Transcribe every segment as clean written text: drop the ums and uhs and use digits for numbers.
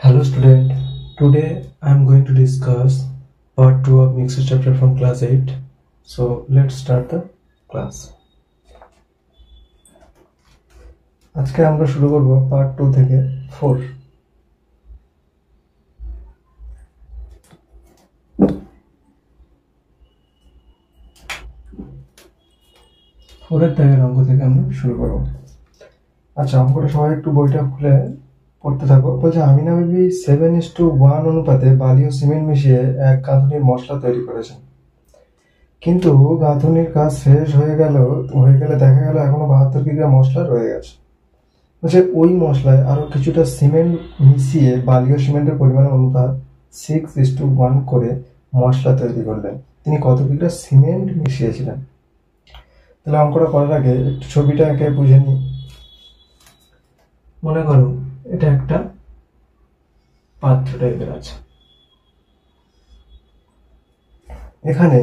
Hello student, today I am going to discuss part 2 of mixture chapter from class 8. So let's start the class. আজকে আমরা শুরু করব part 2 থেকে 4. ফোরের দাগের অঙ্ক থেকে আমরা শুরু করব। আচ্ছা, অঙ্কটা সবাই একটু বইটা খুলে পড়তে থাকো। বলছে আমিনা বিবি 7:1 অনুপাতে বালি ও সিমেন্ট মিশিয়ে এক গাঁথুনির মশলা তৈরি করেছেন, কিন্তু গাঁথুনির কাজ শেষ হয়ে গেলে দেখা গেল এখনো 72 কিগ্রা মশলা রয়ে গেছে। বলছে ওই মশলায় আরো কিছুটা সিমেন্ট মিশিয়ে বালি ও সিমেন্টের পরিমাণের অনুপাত 6:1 করে মশলা তৈরি করলেন। তিনি কত কিগ্রা সিমেন্ট মিশিয়েছিলেন? তাহলে অঙ্কটা করার আগে একটু ছবিটা একে বুঝে নিই। মনে করো এটা একটা পাত্র টাইপের আছে। এখানে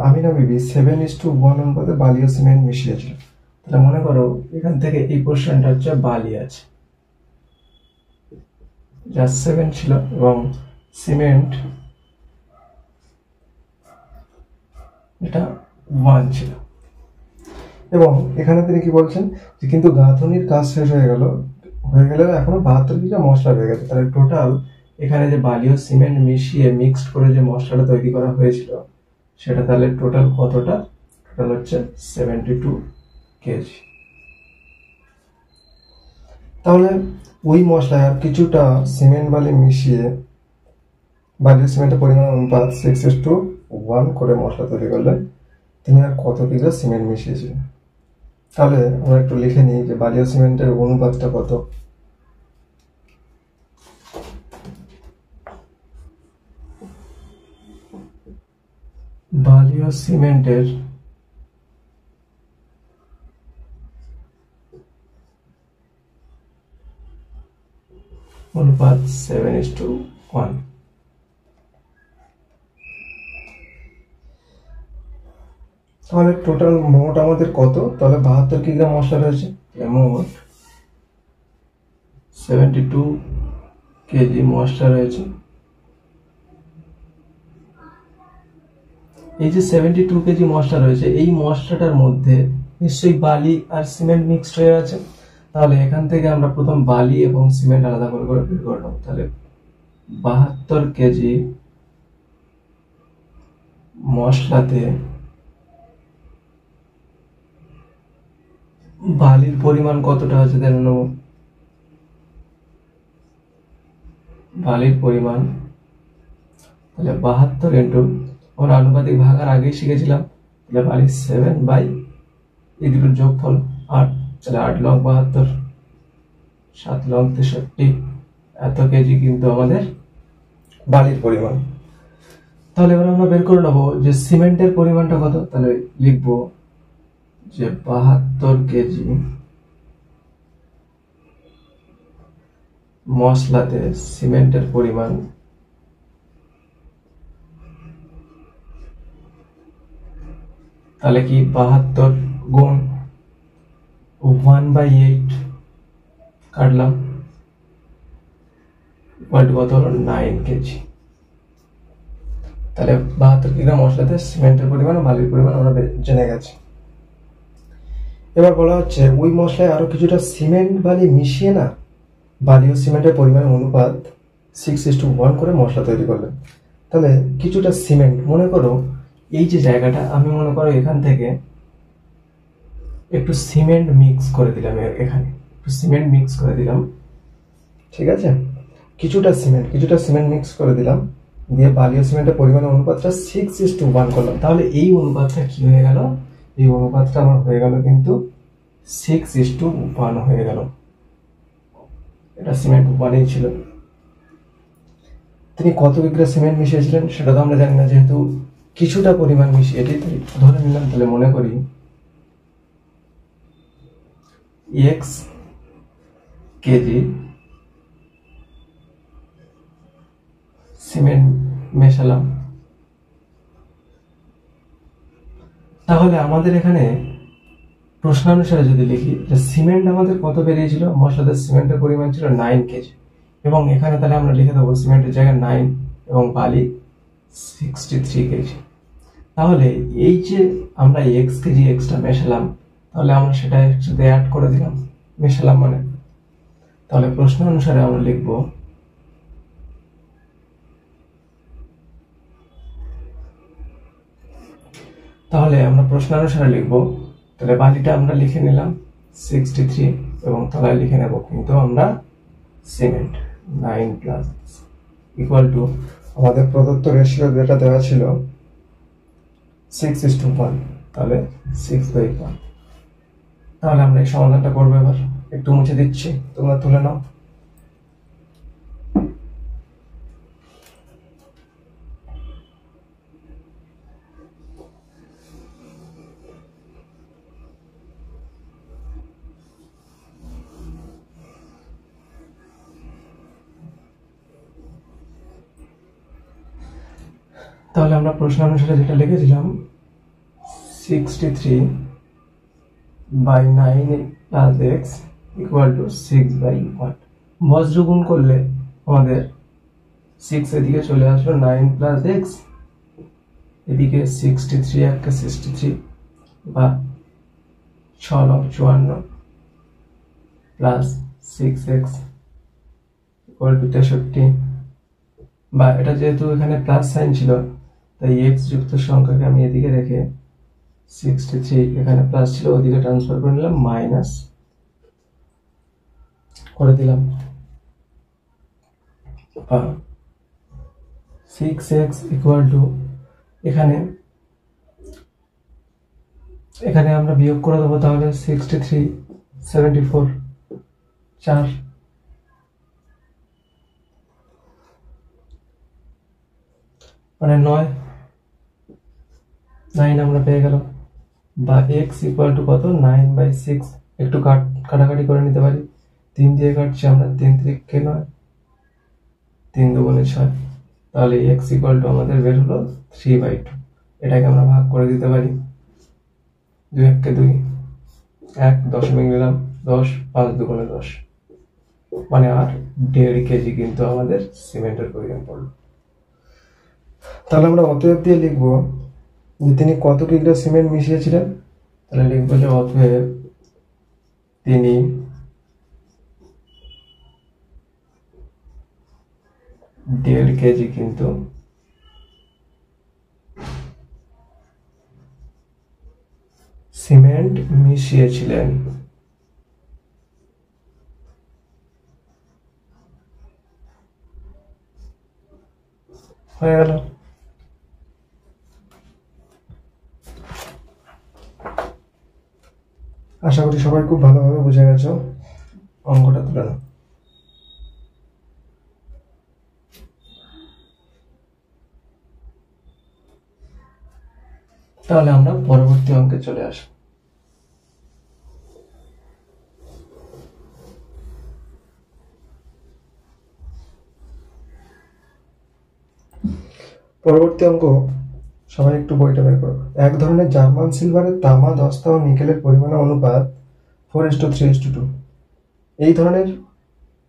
আমিনা বিবি 7:1 অনুপাতে বালি ও সিমেন্ট মিশিয়েছিল। তাহলে মনে করো এখান থেকে এই পোর্শনটা হচ্ছে বালি আছে, যা 7 ছিল, এবং সিমেন্ট এটা 1 ছিল। এবং এখানে তিনি কি বলছেন যে কিন্তু গাঁথুনির কাজ শেষ হয়ে গেলেও এখনো 72 কিগ্রা মশলা রয়ে গেছে। তাহলে টোটাল এখানে যে বালি ও সিমেন্ট মিশিয়ে মিক্সড করে যে মশলাটা তৈরি করা হয়েছিল সেটা তাহলে টোটাল কতটা? টোটাল হচ্ছে 72 কেজি। তাহলে ওই মশলায় আর কিছুটা সিমেন্ট বালি মিশিয়ে বালি ও সিমেন্টের পরিমাণ অনুপাত 6:1 করে মশলা তৈরি করলেন। তিনি আর কত কিগ্রা সিমেন্ট মিশিয়েছিলেন? তাহলে আমরা একটু লিখে নিই যে বালি ও সিমেন্টের অনুপাতটা কত। বালি ও সিমেন্টের অনুপাত 7:1। তাহলে টোটাল মোট আমাদের কত? তাহলে 72 কিগ্রা মশলা রয়েছে, মোট 72 কেজি মশলা রয়েছে। এই যে 72 কেজি মশলা রয়েছে, এই মশলাটার মধ্যে নিশ্চয়ই বালি আর সিমেন্ট মিক্সড হয়ে আছে। তাহলে এখান থেকে আমরা প্রথম বালি এবং সিমেন্ট আলাদা করে বের করে নেব। তাহলে 72 কেজি মশলাতে বালির পরিমাণ কতটা আছে দেখে নেব। বালির পরিমাণ তাহলে 72 ইন্টু, আমরা আনুপাতিক ভাগার আগেই শিখেছিলাম, তাহলে বালি 7 বাই এই দুটোর যোগফল 8। তাহলে 8 লং 72, 7 লং 63, এত কেজি কিন্তু আমাদের বালির পরিমাণ। তাহলে এবার আমরা বের করে নেবো যে সিমেন্টের পরিমাণটা কত। তাহলে লিখবো যে 72 কেজি মশলাতে সিমেন্টের পরিমাণ তাহলে কি 72 গুণ 1/8 কাটলাম, কত হলো 9 কেজি। তাহলে 72 কিগ্রা মশলাতে সিমেন্টের পরিমাণ ও বালির পরিমাণ আমরা জেনে গেছি। এবার বলা হচ্ছে ওই মশলায় আরো কিছুটা সিমেন্ট বালি মিশিয়ে না বালি ও সিমেন্টের পরিমাণের অনুপাত 6:1 করে মশলা তৈরি করলেন। তাহলে কিছুটা সিমেন্ট, মনে করো এই যে জায়গাটা, আমি মনে করো এখান থেকে একটু সিমেন্ট মিক্স করে দিলাম, এখানে একটু সিমেন্ট মিক্স করে দিলাম, ঠিক আছে? কিছুটা সিমেন্ট মিক্স করে দিলাম, দিয়ে বালি ও সিমেন্টের পরিমাণের অনুপাতটা 6:1 করলাম। তাহলে এই অনুপাতটা কি হয়ে গেল? এই অনুপাতটা আমার হয়ে গেল কিন্তু 6:1 হয়ে গেল। এটা সিমেন্ট 1 ছিল। তিনি কত কিগ্রা সিমেন্ট মিশিয়েছিলেন সেটা তো আমরা জানি না, যেহেতু কিছুটা পরিমাণ মিশিয়ে এটি ধরে নিলাম। তাহলে মনে করি x কেজি সিমেন্ট মেশালাম। তাহলে আমাদের এখানে প্রশ্নানুসারে যদি লিখি যে সিমেন্ট আমাদের কত বেরিয়েছিল, মশলাতে সিমেন্টের পরিমাণ ছিল 9 কেজি এবং এখানে তাহলে আমরা লিখে দেবো সিমেন্টের জায়গায় 9 এবং বালি 63 কেজি। তাহলে এই যে আমরা x কেজি এক্সট্রা মেশালাম, তাহলে আমরা সেটা একসাথে অ্যাড করে দিলাম, মেশালাম মানে। তাহলে প্রশ্ন অনুসারে আমরা লিখব তাহলে বালিটা আমরা লিখে নিলাম 63 এবং তলায় লিখে নেব কিন্তু আমরা সিমেন্ট 9 প্লাস ইকুয়াল টু আমাদের প্রদত্ত রেশিও যেটা দেওয়া ছিল 6:1, তাহলে 6/1। তাহলে আমরা এই সমাধানটা করবো। এবার একটু মুছে দিচ্ছি, তোমরা তুলে নাও। তাহলে আমরা প্রশ্ন অনুসারে যেটা লিখেছিলাম 63/9 প্লাস এক্স ইকুয়াল টু 6/1। বজ্র গুণ করলে আমাদের 6 এদিকে চলে আসলো, 9 প্লাস এক্স এদিকে 63 একটা 63 বা 6×54 প্লাস 6x ইকুয়াল টু 63, বা এটা যেহেতু এখানে প্লাস সাইন ছিল তাই এক্স যুক্ত সংখ্যাকে আমি এদিকে রেখে 63 এখানে প্লাস ছিল ওদিকে ট্রান্সফার করে নিলাম, মাইনাস করে দিলাম, 6x ইকুয়াল টু এখানে আমরা বিয়োগ করে দেবো, তাহলে 63 74 4 মানে 9 আমরা পেয়ে গেল, বা x ইকুয়াল টু কত 9/6। একটু কাটাকাটি করে নিতে পারি, 3 দিয়ে কাটছি আমরা, 3 3 9, 3 2 6, তাহলে x ইকুয়াল টু আমাদের বের হলো 3/2। এটাকে আমরা ভাগ করে দিতে পারি, 2 1 কে 2, 1 দশমিক নিলাম 10, 5 2 10, মানে আর 1.5 কেজি কিন্তু আমাদের সিমেন্টের প্রয়োজন পড়লো। তাহলে আমরা অতএব দিয়ে লিখবো যে তিনি কত কিগ্রা সিমেন্ট মিশিয়েছিলেন। তাহলে লিখবো যে অতএব তিনি 1.5 কেজি কিন্তু সিমেন্ট মিশিয়েছিলেন। হয়ে গেল। আশা করি সবাই খুব ভালোভাবে বুঝে গেছো। অঙ্কটা তুলে নাও। তাহলে আমরা পরবর্তী অঙ্কে চলে আসব। পরবর্তী অঙ্ক, সবাই একটু বইটা বের করো। এক ধরনের জার্মান সিলভারের তামা, দস্তা ও নিকেলের পরিমাণের অনুপাত 4:3:2। এই ধরনের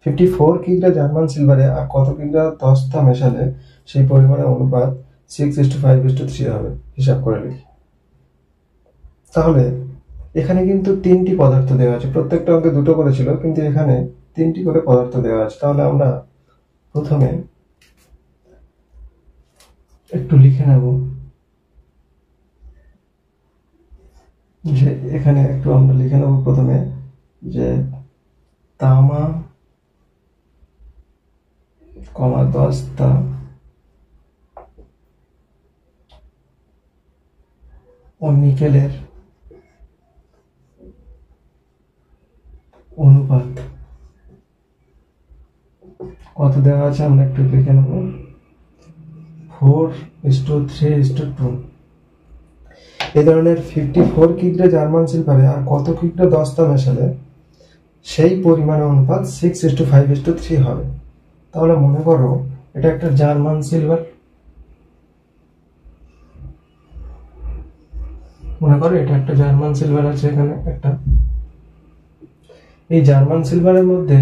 54 কিগ্রা জার্মান সিলভারে আর কত কিগ্রা দস্তা মেশালে সেই পরিমাণের অনুপাত 6:5:3 হবে, হিসাব করে লিখি। তাহলে এখানে কিন্তু 3টি পদার্থ দেওয়া আছে, প্রত্যেকটা অঙ্কে 2টো করে ছিল, কিন্তু এখানে 3টি করে পদার্থ দেওয়া আছে। তাহলে আমরা প্রথমে একটু লিখে নেব যে এখানে একটু আমরা লিখে নেব প্রথমে যে তামা, দস্তা ও নিকেলের অনুপাত কত দেওয়া আছে আমরা একটু লিখে নেব, 4:3:2। এই ধরনের 54 কিগ্রা জার্মান সিলভারে আর কত কিগ্রা দস্তা মেশালে সেই পরিমাণের অনুপাত 6:5:3 হবে। তাহলে মনে করো এটা একটা জার্মান সিলভার, আছে এখানে একটা। এই জার্মান সিলভারের মধ্যে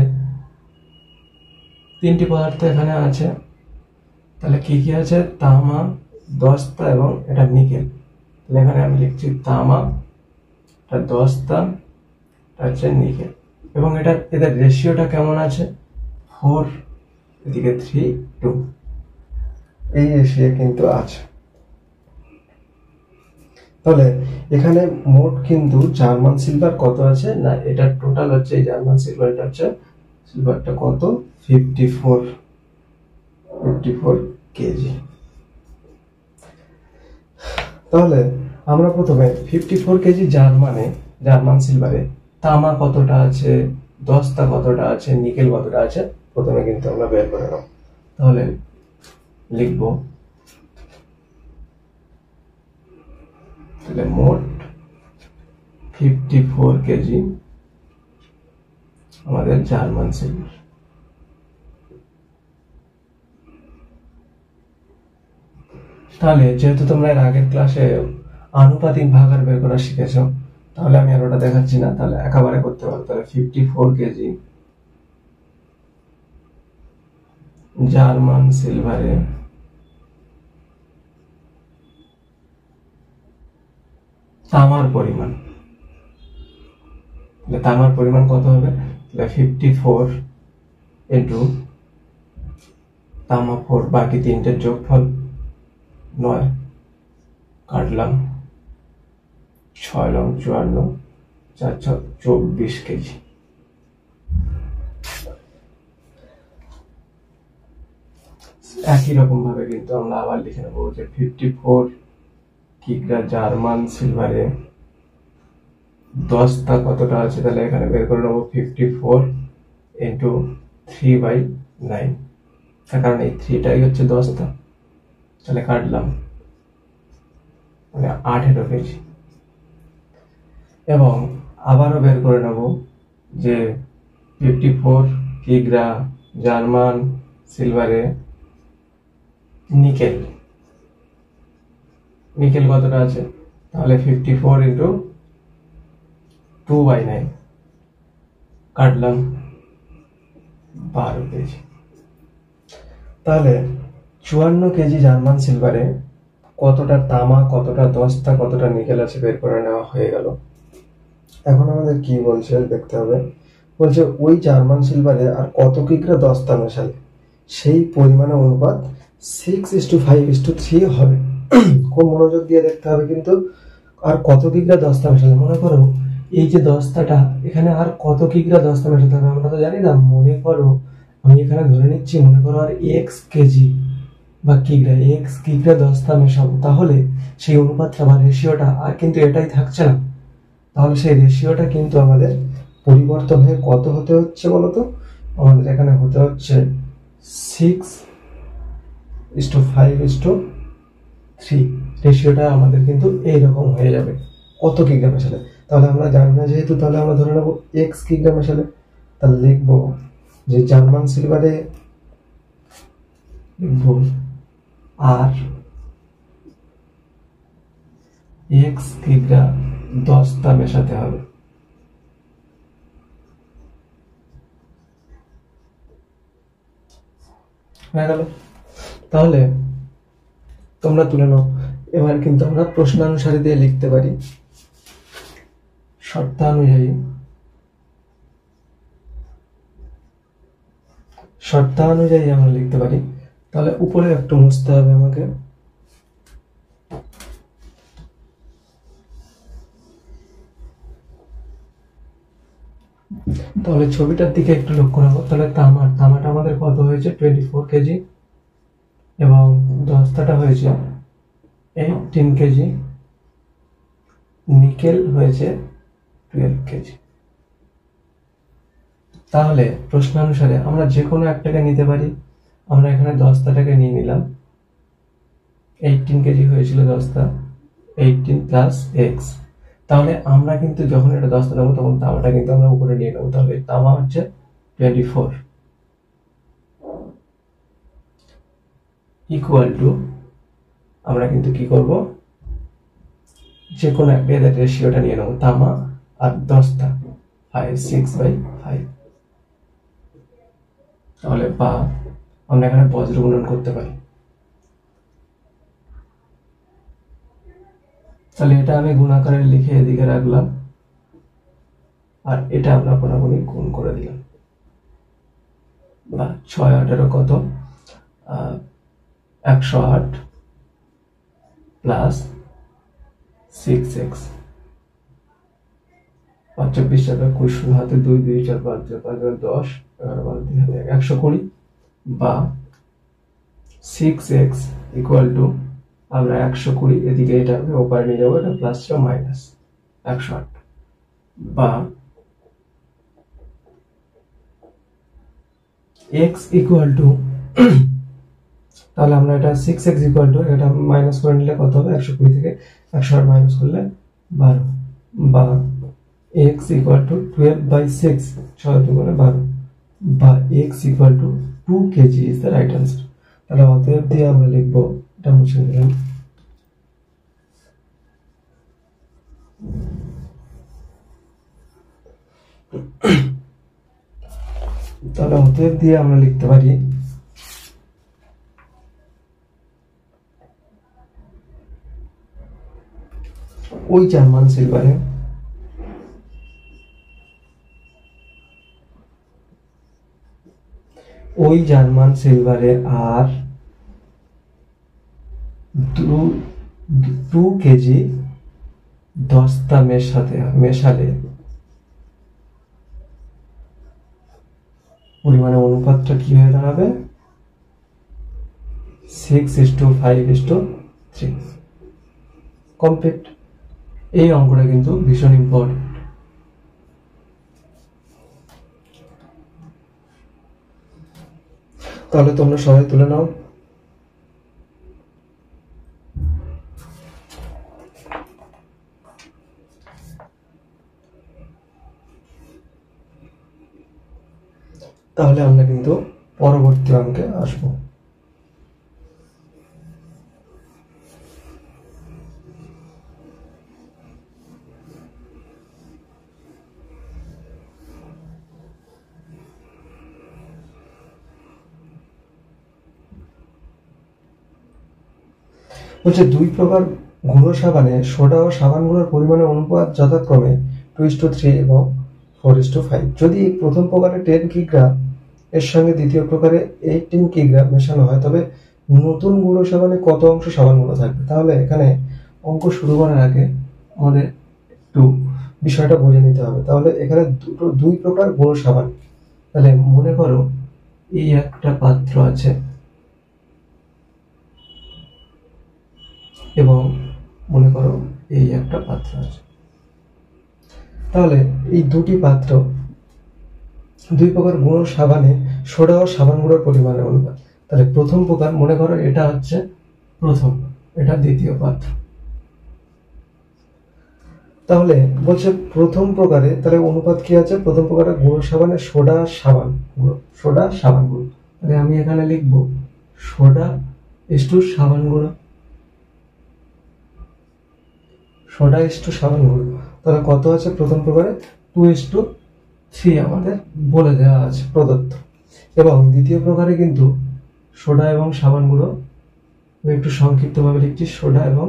তিনটি পদার্থ এখানে আছে, তাহলে কি কি আছে? তামা, দস্তা এবং এটা নিকেল। তাহলে এখানে আমি লিখছি তামা, এটা দস্তা, এটা হচ্ছে নিকেল। এবং এদের রেশিওটা কেমন আছে? 4, এদিকে 3, 2, এই রেশিও কিন্তু আছে। তাহলে এখানে মোট কিন্তু জার্মান সিলভার কত আছে না, এটা টোটাল হচ্ছে এই জার্মান সিলভারটা হচ্ছে সিলভারটা কত? 54 কেজি। তাহলে আমরা প্রথমে 54 কেজি জার্মান সিলভারে তামা কতটা আছে, দস্তা কতটা আছে, নিকেল কতটা আছে প্রথমে কিন্তু আমরা বের করে নেব। তাহলে লিখব, তাহলে মোট 54 কেজি আমাদের জার্মান সিলভার। তাহলে যেহেতু তোমরা এর আগের ক্লাসে আনুপাতিক ভাগার বের করা শিখেছো, তাহলে আমি আর ওটা দেখাচ্ছি না, তাহলে একেবারে করতে পারো। তাহলে 54 কেজি জার্মান সিলভারে তামার পরিমাণ, তামার পরিমাণ কত হবে? তাহলে 54 ইন্টু তামা 4, বাকি তিনটের যোগফল 9, কাটলাম 6 লং 54, 4 6 24 কেজি। একই রকম ভাবে কিন্তু আমরা আবার লিখে নেবো যে 54 কিগ্রা জার্মান সিলভারে দস্তা কতটা আছে, তাহলে এখানে বের করে নেবো 54 ইন্টু 3/9, তার কারণ এই 3টাই হচ্ছে দস্তা। তাহলে কাটলাম, মানে 18 কেজি। এবং আবারও বের করে নেব যে 54 কিগ্রা জার্মান সিলভারে নিকেল কতটা আছে, তাহলে 54 ইন্টু 2/9, কাটলাম 12 কেজি। তাহলে 54 কেজি জার্মান সিলভারে কতটা তামা, কতটা দস্তা, কতটা নিকেল আছে বের করে নেওয়া হয়ে গেল। এখন আমাদের কি বলছে দেখতে হবে। বলছে ওই জার্মান সিলভারে আর কত কিগ্রা দস্তা মেশালে সেই পরিমাণে অনুপাত 6:5:3 হবে। খুব মনোযোগ দিয়ে দেখতে হবে কিন্তু। আর কত কিগ্রা দস্তা মেশালে, মনে করো এই যে দস্তাটা, এখানে আর কত কিগ্রা দস্তা মেশাতে হবে আমরা তো জানি না। মনে করো আমি এখানে ধরে নিচ্ছি, মনে করো আর এক্স কেজি বা কিগ্রা দস্তা মেশাবো, তাহলে সেই অনুপাতটা বা রেশিওটা আর কিন্তু এটাই থাকছে না। তাহলে সেই রেশিওটা কিন্তু আমাদের পরিবর্তন হয়ে কত হতে হচ্ছে বলতো? আমাদের এখানে হতে হচ্ছে 6:5:3। রেশিওটা আমাদের কিন্তু এইরকম হয়ে যাবে কত কিগ্রা মেশালে। তাহলে আমরা জানি না যেহেতু, তাহলে আমরা ধরে নেবো এক্স কিগ্রা মেশালে। তাহলে লিখবো যে জার্মান সিলভারে লিখবো আর এক্স কিগ্রা দস্তা মেশাতে হবে। হয়ে গেল। তাহলে তোমরা তুলে নাও। এবার কিন্তু আমরা প্রশ্নানুসারী দিয়ে লিখতে পারি, শর্তানুযায়ী আমরা লিখতে পারি। তাহলে উপরে একটু মুছতে হবে আমাকে। তাহলে ছবিটার দিকে একটু লক্ষ্য রাখো। তাহলে তামাটা আমাদের কত হয়েছে? 24 কেজি, এবং দস্তাটা হয়েছে 18 কেজি, নিকেল হয়েছে 12 কেজি। তাহলে প্রশ্নানুসারে আমরা যে কোনো একটাকে নিতে পারি। আমরা এখানে দস্তাটাকে নিয়ে নিলাম, 18 কেজি হয়েছিল দস্তা, 18 প্লাস এক্স। তাহলে আমরা কিন্তু যখন এটা দস্তা নেবো তখন তামাটা কিন্তু আমরা উপরে নিয়ে নেবো। তাহলে তামা হচ্ছে 24 ইকুয়াল টু, আমরা কিন্তু কি করব, যে কোনো একটা এদের রেশিওটা নিয়ে নেবো, তামা আর দস্তা 6/5। তাহলে বা আমরা এখানে বজ্র গুণন করতে পারি। তাহলে এটা আমি গুণাকারে লিখে এদিকে রাখলাম, আর এটা আমরা কোনাকুনি গুণ করে দিলাম। বা 6 × 8 কত, 108 প্লাস 6x, 5 × 20 = 20, হাতে 2 2 4 5 5 10 11 12 3 120, বা 6x ইকুয়াল টু আমরা 120, এদিকে এটা ওপারে নিয়ে যাবো, এটা প্লাস ছিল মাইনাস 108, বা x ইকুয়াল টু, তাহলে আমরা এটা 6x ইকুয়াল টু, এটা মাইনাস করে নিলে কত হবে, 120 থেকে 108 মাইনাস করলে 12, বা x ইকুয়াল টু 12/6, 6 দুগুণে 12, বা x equal to 2 kg is the right answer. তাহলে অতএব দিয়ে আমরা লিখবো, এটা মুছে নিলাম, তাহলে অতএব দিয়ে আমরা লিখতে পারি ওই জার্মান সিলভারে আর 2 কেজি দস্তা মেশালে পরিমাণের অনুপাতটা কি হয়ে দাঁড়াবে, 6:5:3। কমপ্লিট। এই অঙ্কটা কিন্তু ভীষণ ইম্পর্টেন্ট। তাহলে তোমরা সবাই তুলে নাও। তাহলে আমরা কিন্তু পরবর্তী অঙ্কে আসবো। বলছে 2 প্রকার গুঁড়ো সাবানে সোডা ও সাবান গুঁড়োর পরিমাণের অনুপাত যথাক্রমে 2:3 এবং 4:5। যদি প্রথম প্রকারে 10 কিগ্রা এর সঙ্গে দ্বিতীয় প্রকারে 18 কিগ্রা মেশানো হয়, তবে নতুন গুঁড়ো সাবানে কত অংশ সাবান গুঁড়ো থাকবে? তাহলে এখানে অঙ্ক শুরু করার আগে আমাদের একটু বিষয়টা বুঝে নিতে হবে। তাহলে এখানে 2 প্রকার গুঁড়ো সাবান, তাহলে মনে করো এই একটা পাত্র আছে এবং মনে করো এই একটা পাত্র আছে। তাহলে এই দুটি পাত্র, 2 প্রকার গুঁড়ো সাবানে সোডা ও সাবান গুঁড়োর পরিমাণের অনুপাত। তাহলে প্রথম প্রকার, মনে করো এটা হচ্ছে প্রথম, এটা দ্বিতীয় পাত্র। তাহলে বলছে প্রথম প্রকারে, তাহলে অনুপাত কি আছে, প্রথম প্রকারে গুঁড়ো সাবানে সোডা সাবান গুঁড়ো। তাহলে আমি এখানে লিখবো সোডা ইস্টু সাবান গুঁড়ো, তাহলে কত আছে প্রথম প্রকারে, 2:3 আমাদের বলে দেওয়া আছে প্রদত্ত। এবং দ্বিতীয় প্রকারে কিন্তু সোডা এবং সাবান গুঁড়ো, আমি একটু সংক্ষিপ্ত ভাবে লিখছি, সোডা এবং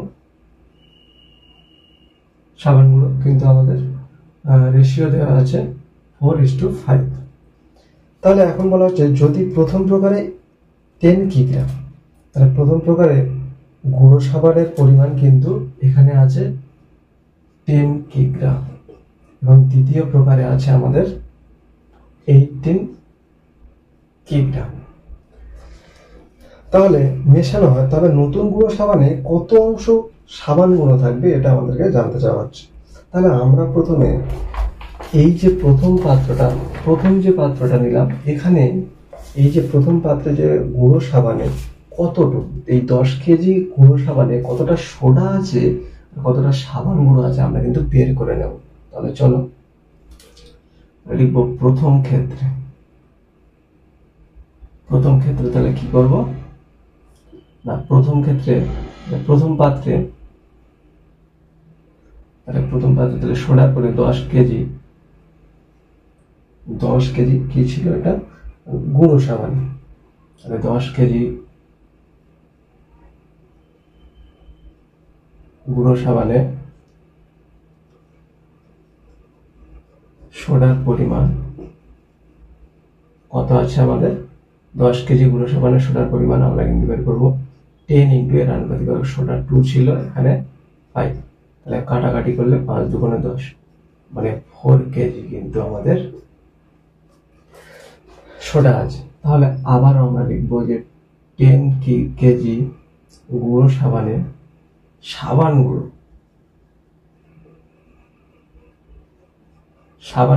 সাবান গুঁড়ো কিন্তু আমাদের রেশিও দেওয়া আছে 4:5। তাহলে এখন বলা হচ্ছে যদি প্রথম প্রকারে 10 কিগ্রা, তাহলে প্রথম প্রকারে গুঁড়ো সাবানের পরিমাণ কিন্তু এখানে আছে 10 কিগ্রা এবং দ্বিতীয় প্রকারে আছে আমাদের 18 কিগ্রা। তাহলে মেশানো হয়, তাহলে নতুন গুঁড়ো সাবানে কত অংশ সাবান গুঁড়ো থাকবে, এটা আমাদেরকে জানতে চাওয়া হচ্ছে। তাহলে আমরা প্রথমে এই যে প্রথম যে পাত্রটা নিলাম, এখানে এই যে প্রথম পাত্রে যে গুঁড়ো সাবানে কতটুকু, এই 10 কেজি গুঁড়ো সাবানে কতটা সোডা আছে, কতটা সাবান গুঁড়ো আছে আমরা কিন্তু বের করে নেব। তাহলে চলো লিখবো প্রথম ক্ষেত্রে, তাহলে কি করব না, প্রথম পাত্রে তাহলে সোডা করে 10 কেজি কি ছিল এটা, গুঁড়ো সাবান, তাহলে 10 কেজি গুঁড়ো সাবানে সোডার পরিমাণ কত আছে আমাদের? 10 কেজি গুঁড়ো সাবানে সোডার পরিমাণ আমরা কিন্তু বের করবো 10 ইন্টু এর আনুপাতিক সোডা 2 ছিল, এখানে 5, তাহলে কাটাকাটি করলে 5 দুগুণে 10, মানে 4 কেজি কিন্তু আমাদের সোডা আছে। তাহলে আবার আমরা লিখবো যে 10 কেজি গুঁড়ো সাবানে সাবান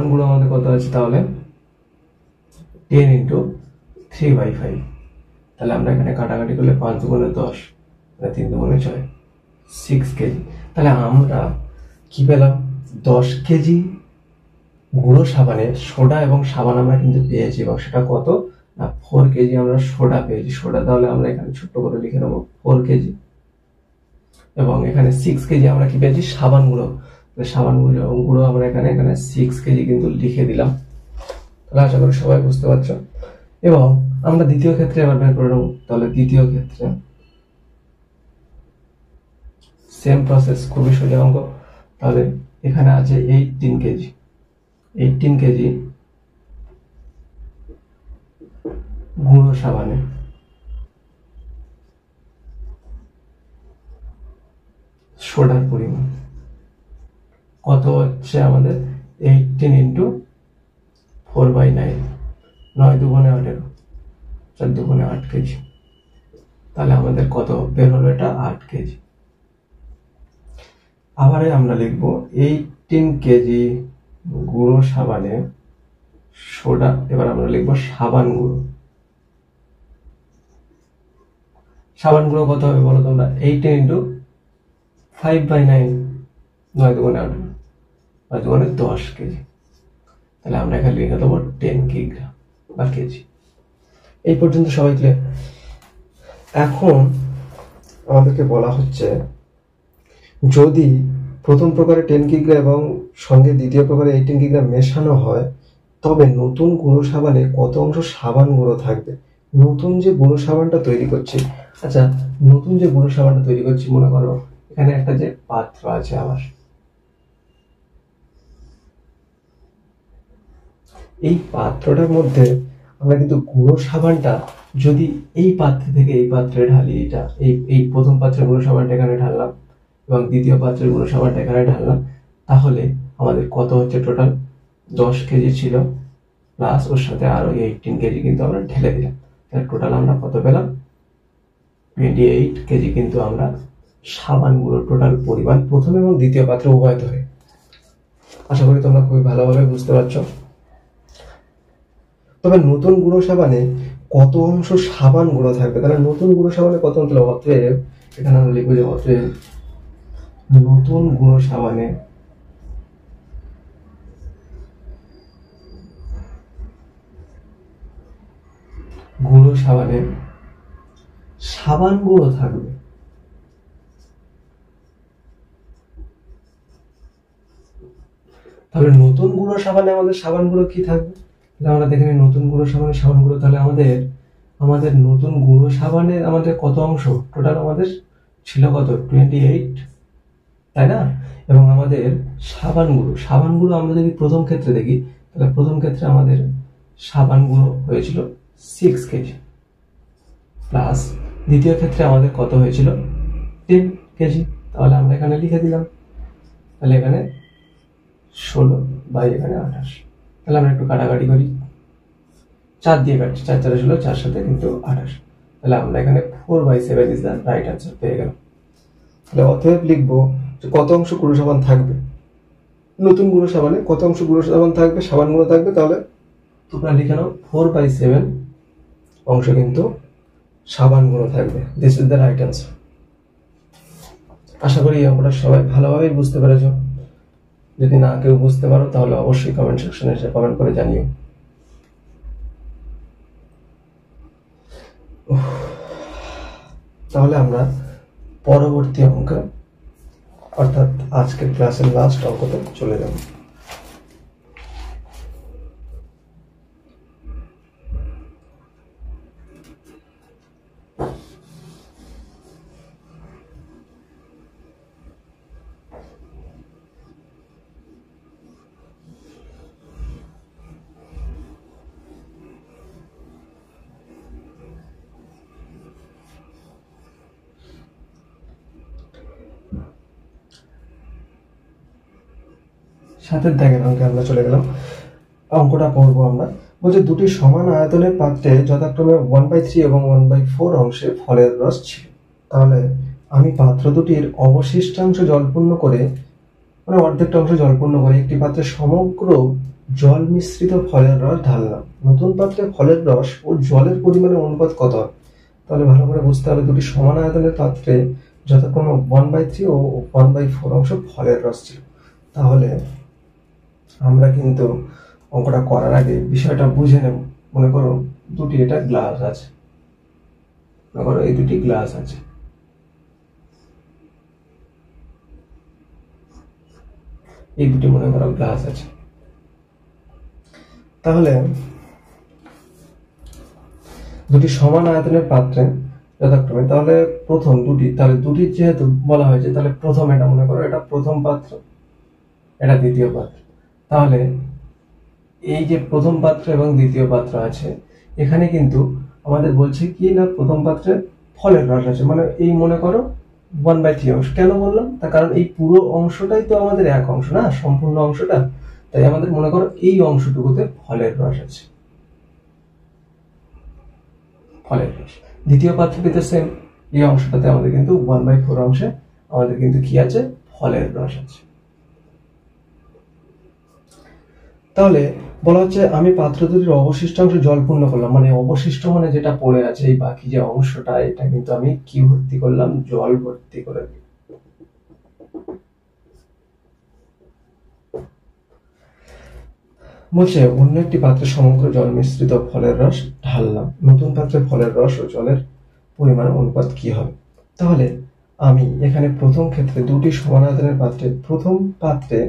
গুঁড়ো আমাদের কত আছে? তাহলে 10 ইন্টু 3/5, তাহলে আমরা এখানে কাটাকাটি করলে 5 দুগুণে 10, 3 দুগুণে 6, 6 কেজি। তাহলে আমরা কি পেলাম? 10 কেজি গুঁড়ো সাবানে সোডা এবং সাবান আমরা কিন্তু পেয়েছি, এবং সেটা কত না 4 কেজি আমরা সোডা পেয়েছি। সোডা তাহলে আমরা এখানে ছোট্ট করে লিখে নেবো 4 কেজি, এবং এখানে 6 কেজি আমরা কি পেয়েছি? সাবান গুঁড়ো। সাবান গুঁড়ো আমরা এখানে 6 কেজি কিন্তু লিখে দিলাম। তাহলে আশা করি সবাই বুঝতে পারছো। এবং আমরা দ্বিতীয় ক্ষেত্রে এবার বের করে নেবো। তাহলে দ্বিতীয় ক্ষেত্রে সেম প্রসেস, খুবই সোজা অঙ্ক। তাহলে এখানে আছে 18 কেজি গুঁড়ো সাবানে সোডার পরিমাণ কত হচ্ছে আমাদের? 18 ইন্টু 4/9, 9 দুগুণে 18, 4 দুগুণে 8 কেজি। তাহলে আমাদের কত বের হলো? এটা 8 কেজি। আবারে আমরা লিখবো 18 কেজি গুঁড়ো সাবানে সোডা, এবার আমরা লিখবো সাবান গুঁড়ো কত হবে বলো তোমরা? 18 ইন্টু 5/9, 9 দুগুণে 18, 9 দুগুণে 10 কেজি। তাহলে আমরা এখানে লিখে দেবো 10 কিগ্রা বা কেজি। এই পর্যন্ত সবাই ক্লিয়ার? এখন আমাদেরকে বলা হচ্ছে যদি প্রথম প্রকারে 10 কিগ্রা এবং সঙ্গে দ্বিতীয় প্রকারে 18 কিগ্রা মেশানো হয়, তবে নতুন গুঁড়ো সাবানে কত অংশ সাবান গুঁড়ো থাকবে? নতুন যে গুঁড়ো সাবানটা তৈরি করছি, আচ্ছা নতুন যে গুঁড়ো সাবানটা তৈরি করছি, মনে করো এখানে একটা যে পাত্র আছে আমার, এই পাত্রটার মধ্যে আমরা কিন্তু গুঁড়ো সাবানটা যদি এই পাত্র থেকে এই পাত্রে ঢালি, এটা এই প্রথম পাত্রের গুঁড়ো সাবানটা এখানে ঢাললাম এবং দ্বিতীয় পাত্রের গুঁড়ো সাবানটা এখানে ঢাললাম, তাহলে আমাদের কত হচ্ছে? টোটাল 10 কেজি ছিল, প্লাস ওর সাথে আরো 18 কেজি কিন্তু আমরা ঢেলে দিলাম। তাহলে টোটাল আমরা কত পেলাম? 28 কেজি কিন্তু আমরা সাবান গুঁড়ো টোটাল পরিমাণ প্রথম এবং দ্বিতীয় পাত্রে উভয় ধরে। আশা করি তোমরা খুবই ভালোভাবে বুঝতে পারছো। তবে নতুন গুঁড়ো সাবানে কত অংশ সাবান গুঁড়ো থাকবে? তাহলে নতুন গুঁড়ো সাবানে কত অংশ? অতএব এখানে আমরা লিখবো যে অতএব নতুন গুঁড়ো সাবানে সাবান গুঁড়ো থাকবে তাহলে নতুন গুঁড়ো সাবানে আমাদের সাবান গুঁড়ো কি থাকবে? আমরা দেখে নিই নতুন গুঁড়ো সাবানে সাবান গুঁড়ো। তাহলে আমাদের নতুন গুঁড়ো সাবানে আমাদের কত অংশ? টোটাল আমাদের ছিল কত? 28, তাই না? এবং আমাদের সাবান গুঁড়ো আমরা যদি প্রথম ক্ষেত্রে দেখি, তাহলে প্রথম ক্ষেত্রে আমাদের সাবান গুঁড়ো হয়েছিল 6 কেজি, প্লাস দ্বিতীয় ক্ষেত্রে আমাদের কত হয়েছিল? 10 কেজি। তাহলে আমরা এখানে লিখে দিলাম, তাহলে এখানে 16 বাই এখানে 28। তাহলে আমরা একটু কাটাকাটি করি, 4 দিয়ে কাটছি, 4 4 16, 4 সাথে কিন্তু 28। তাহলে আমরা এখানে 4/7 ইজ দ্য রাইট আনসার পেয়ে গেলাম। তাহলে অতএব লিখবো যে কত অংশ গুঁড়ো সাবান থাকবে নতুন গুঁড়ো সাবানে, কত অংশ গুঁড়ো সাবান থাকবে, সাবান গুঁড়ো থাকবে। তাহলে তোমরা লিখে নাও 4/7 অংশ কিন্তু সাবান গুঁড়ো থাকবে। This is the right answer. আশা করি আমরা সবাই ভালোভাবেই বুঝতে পেরেছ। যদি না কেউ বুঝতে পারো তাহলে অবশ্যই কমেন্ট সেকশনে এসে কমেন্ট করে জানিও। তাহলে আমরা পরবর্তী অঙ্ক, অর্থাৎ আজকের ক্লাসের লাস্ট অঙ্কতে চলে যাব। 7 দাগের অঙ্কে আমরা চলে গেলাম। অঙ্কটা করবো আমরা। বলছে দুটি সমান আয়তনের পাত্রে যথাক্রমে 1/3 এবং 1/4 অংশে ফলের রস ছিল। তাহলে আমি পাত্র দুটির অবশিষ্টাংশ জলপূর্ণ করে, মানে অর্ধেকটা অংশ জলপূর্ণ করে একটি পাত্রে সমগ্র জল মিশ্রিত ফলের রস ঢাললাম। নতুন পাত্রে ফলের রস ও জলের পরিমাণের অনুপাত কত হয়? তাহলে ভালো করে বুঝতে হবে, দুটি সমান আয়তনের পাত্রে যথাক্রমে 1/3 ও 1/4 অংশ ফলের রস ছিল। তাহলে আমরা কিন্তু অঙ্কটা করার আগে বিষয়টা বুঝে নেব। মনে করো দুটি এটা গ্লাস আছে, মনে করো এই দুটি গ্লাস আছে। এই দুটি মনে করো গ্লাস আছে। তাহলে দুটি সমান আয়তনের পাত্রে যথাক্রমে, তাহলে প্রথম দুটি, তাহলে দুটি যেহেতু বলা হয়েছে, তাহলে প্রথম এটা মনে করো এটা প্রথম পাত্র, এটা দ্বিতীয় পাত্র। তাহলে এই যে প্রথম পাত্র এবং দ্বিতীয় পাত্র আছে, এখানে কিন্তু আমাদের বলছে কি না, প্রথম পাত্রে ফলের রস আছে, মানে এই মনে করো 1/3 অংশ। কেন বললাম? তার কারণ এই পুরো অংশটাই তো আমাদের এক অংশ না, সম্পূর্ণ অংশটা। তাই আমাদের মনে করো এই অংশটুকুতে ফলের রস আছে, ফলের রস। দ্বিতীয় পাত্রটিতে সেম, এই অংশটাতে আমাদের কিন্তু 1/4 অংশে আমাদের কিন্তু কি আছে, ফলের রস আছে। তাহলে বলা হচ্ছে আমি পাত্র দুটির অবশিষ্টাংশ জলপূর্ণ করলাম, মানে অবশিষ্ট মানে যেটা পড়ে আছে, এই বাকি যে অংশটা, এটা কিন্তু আমি কি ভর্তি করলাম, জল ভর্তি করে দিই। বলছে অন্য একটি পাত্রে সমগ্র জল মিশ্রিত ফলের রস ঢাললাম। নতুন পাত্রে ফলের রস ও জলের পরিমাণ অনুপাত কি হবে? তাহলে আমি এখানে প্রথম ক্ষেত্রে দুটি সমান আয়তনের পাত্রে, প্রথম পাত্রে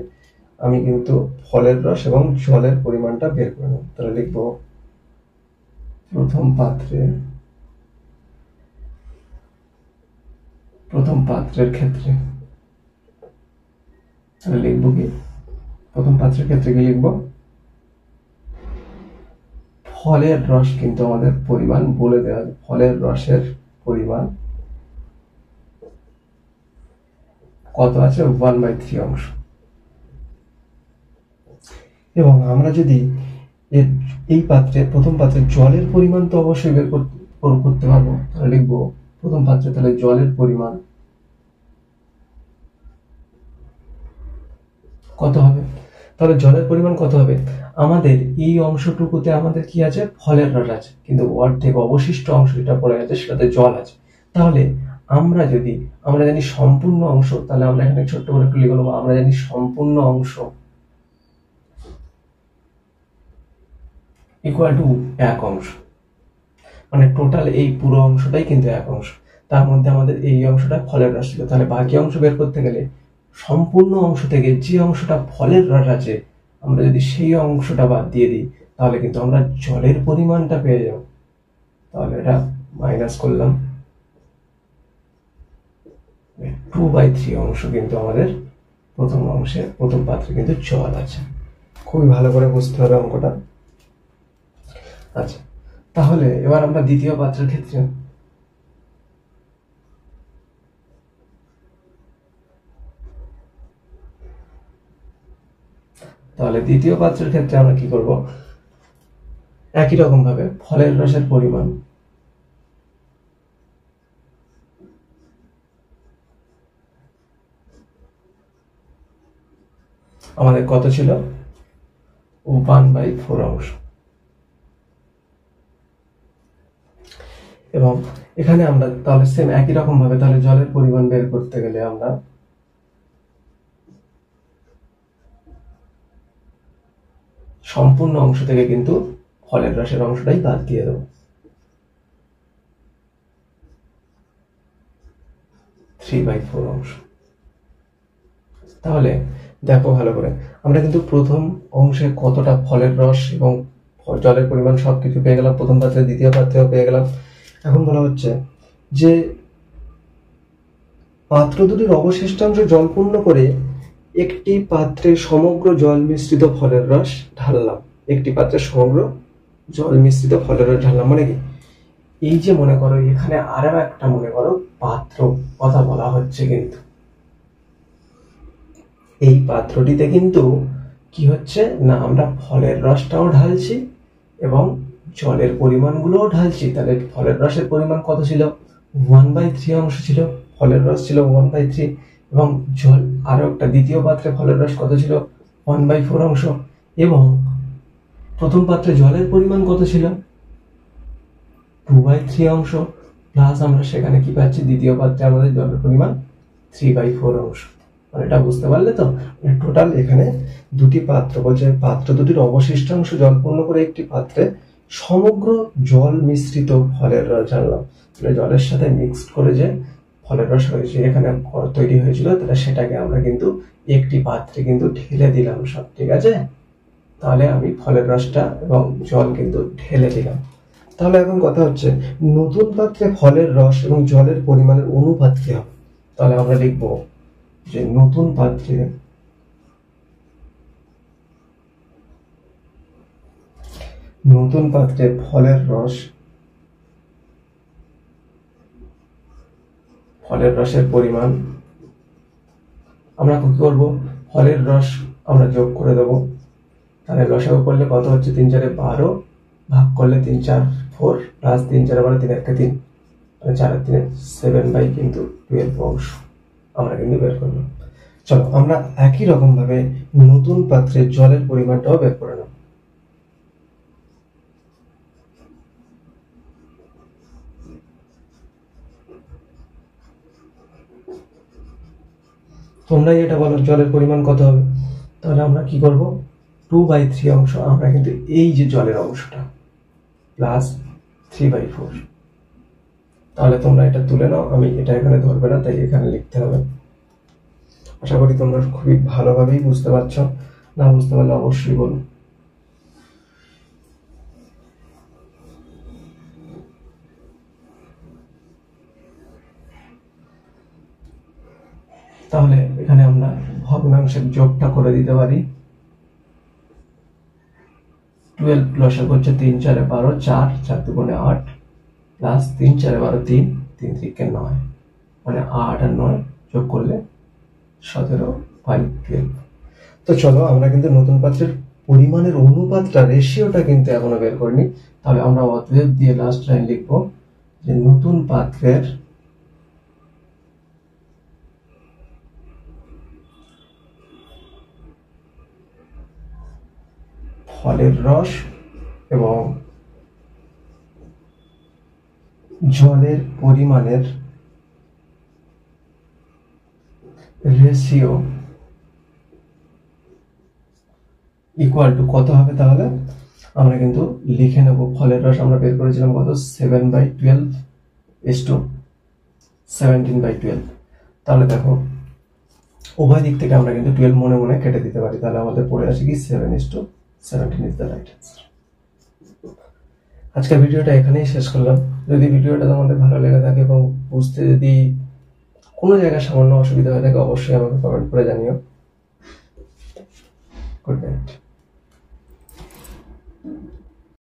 আমি কিন্তু ফলের রস এবং জলের পরিমাণটা বের করে নেব। তাহলে লিখব প্রথম পাত্রের ক্ষেত্রে, তাহলে লিখব কি, প্রথম পাত্রের ক্ষেত্রে কি লিখব, ফলের রস কিন্তু আমাদের পরিমাণ বলে দেওয়া হবে, ফলের রসের পরিমাণ কত আছে, 1/3 অংশ। এবং আমরা যদি এই পাত্রে, প্রথম পাত্রে জলের পরিমাণ তো অবশ্যই বের করতে পারবো, তাহলে লিখবো প্রথম পাত্রে তাহলে জলের পরিমাণ কত হবে। তাহলে জলের পরিমাণ কত হবে, আমাদের এই অংশটুকুতে আমাদের কি আছে, ফলের রস আছে, কিন্তু অর্ধেক অবশিষ্ট অংশ যেটা পড়ে আছে সেটাতে জল আছে। তাহলে আমরা জানি সম্পূর্ণ অংশ, তাহলে আমরা এখানে ছোট্ট করে একটু লিখে নেবো, আমরা জানি সম্পূর্ণ অংশ ইকুয়াল টু এক অংশ, মানে টোটাল এই পুরো অংশটাই কিন্তু এক অংশ। তার মধ্যে আমাদের এই অংশটা ফলের রস ছিল, তাহলে বাকি অংশ বের করতে গেলে সম্পূর্ণ অংশ থেকে যে অংশটা ফলের রস আছে, আমরা যদি সেই অংশটা বাদ দিয়ে দিই, তাহলে কিন্তু আমরা জলের পরিমাণটা পেয়ে যাব। তাহলে এটা মাইনাস করলাম, 2/3 অংশ কিন্তু আমাদের প্রথম পাত্রে কিন্তু জল আছে। খুবই ভালো করে বুঝতে হবে অঙ্কটা। আচ্ছা, তাহলে এবার আমরা দ্বিতীয় পাত্রের ক্ষেত্রে, আমরা কি করব, একই রকম ভাবে ফলের রসের পরিমাণ আমাদের কত ছিল, 1/4 অংশ। এবং এখানে আমরা তাহলে সেম একই রকম ভাবে, তাহলে জলের পরিমাণ বের করতে গেলে আমরা সম্পূর্ণ অংশ থেকে কিন্তু ফলের রসের অংশটাই বাদ দিয়ে দেবো, 3/4 অংশ। তাহলে দেখো ভালো করে, আমরা কিন্তু প্রথম অংশে কতটা ফলের রস এবং জলের পরিমাণ সবকিছু পেয়ে গেলাম, প্রথম পাত্রে দ্বিতীয় পাত্রেও পেয়ে গেলাম। এখন বলা হচ্ছে যে পাত্র দুটির অবশিষ্টাংশ জলপূর্ণ করে একটি পাত্রে সমগ্র জল মিশ্রিত ফলের রস ঢাললাম। একটি পাত্রে সমগ্র জল মিশ্রিত ফলের রস ঢাললাম মানে কি, এই যে মনে করো এখানে আরো একটা মনে করো পাত্র কথা বলা হচ্ছে, কিন্তু এই পাত্রটিতে কিন্তু কি হচ্ছে না, আমরা ফলের রসটাও ঢালছি এবং জলের পরিমাণগুলোও ঢালছি। তাহলে ফলের রসের পরিমাণ কত ছিল? 1/3 অংশ ছিল, ফলের রস ছিল 1/3, এবং জল আরো একটা দ্বিতীয় পাত্রে ফলের রস কত ছিল? 1/4 অংশ। এবং প্রথম পাত্রে জলের পরিমাণ কত ছিল? 2/3 অংশ। প্লাস আমরা সেখানে কি পাচ্ছি? দ্বিতীয় পাত্রে আমাদের জলের পরিমাণ 3/4 অংশ। মানে এটা বুঝতে পারলে তো? মানে টোটাল এখানে দুটি পাত্র বলছে, পাত্র দুটির অবশিষ্টাংশ জল পূর্ণ করে একটি পাত্রে সমগ্র জল মিশ্রিত ফলের রস জানলাম। মানে জলের সাথে মিক্সড করে যে ফলের রস হয়েছে এখানে তৈরি হয়েছিল, তাহলে সেটাকে আমরা কিন্তু একটি পাত্রে কিন্তু ঢেলে দিলাম সব। ঠিক আছে, তাহলে আমি ফলের রসটা এবং জল কিন্তু ঢেলে দিলাম। তাহলে এখন কথা হচ্ছে নতুন পাত্রে ফলের রস এবং জলের পরিমাণের অনুপাত কি হবে? তাহলে আমরা লিখব যে নতুন পাত্রে ফলের রসের পরিমাণ আমরা কি করব? ফলের রস আমরা যোগ করে দেবো। তাহলে লসাগু করলে কত হচ্ছে? 3 4 12, ভাগ করলে 3 4 4, প্লাস 3 4 12, 3 1 3, মানে 4 3 7/12 অংশ আমরা কিন্তু বের করলাম। চলো আমরা একই রকম ভাবে নতুন পাত্রে জলের পরিমাণটাও বের করে নেব। তোমরাই এটা বলো জলের পরিমাণ কত হবে? তাহলে আমরা কি করব? 2/3 অংশ আমরা কিন্তু এই যে জলের অংশটা প্লাস 3/4। তাহলে তোমরা এটা তুলে নাও, আমি এটা এখানে ধরবে না, তাই এখানে লিখতে হবে। আশা করি তোমরা খুবই ভালোভাবেই বুঝতে পারছো। না বুঝতে পারলে অবশ্যই বলো। তাহলে এখানে আমরা ভগ্নাংশের যোগটা করে দিতে পারি। 12 লসাগু হচ্ছে 3 4 12, 4 4 2 8, প্লাস 3 4 12, 3 3 3 9, মানে 8 আর 9 যোগ করলে 17/12। তো চলো আমরা কিন্তু নতুন পাত্রের পরিমাণের অনুপাতটা, রেশিওটা কিন্তু এখনো বের করিনি। তাহলে আমরা অতএব দিয়ে লাস্ট লাইন লিখবো যে নতুন পাত্রের ফলের রস এবং জলের পরিমাণের রেশিও ইকুয়াল টু কত হবে? তাহলে আমরা কিন্তু লিখে নেব ফলের রস আমরা বের করেছিলাম কত? 7/12:17/12। তাহলে দেখো উভয় দিক থেকে আমরা কিন্তু 12 মনে মনে কেটে দিতে পারি। তাহলে আমাদের পড়ে আসে কি 7:17 ইজ দ্য রাইট অ্যান্সার। আজকের ভিডিওটা এখানেই শেষ করলাম। যদি ভিডিওটা তোমাদের ভালো লেগে থাকে এবং বুঝতে যদি কোনো জায়গায় সামান্য অসুবিধা হয়ে থাকে অবশ্যই আমাকে কমেন্ট করে জানিও। Good night.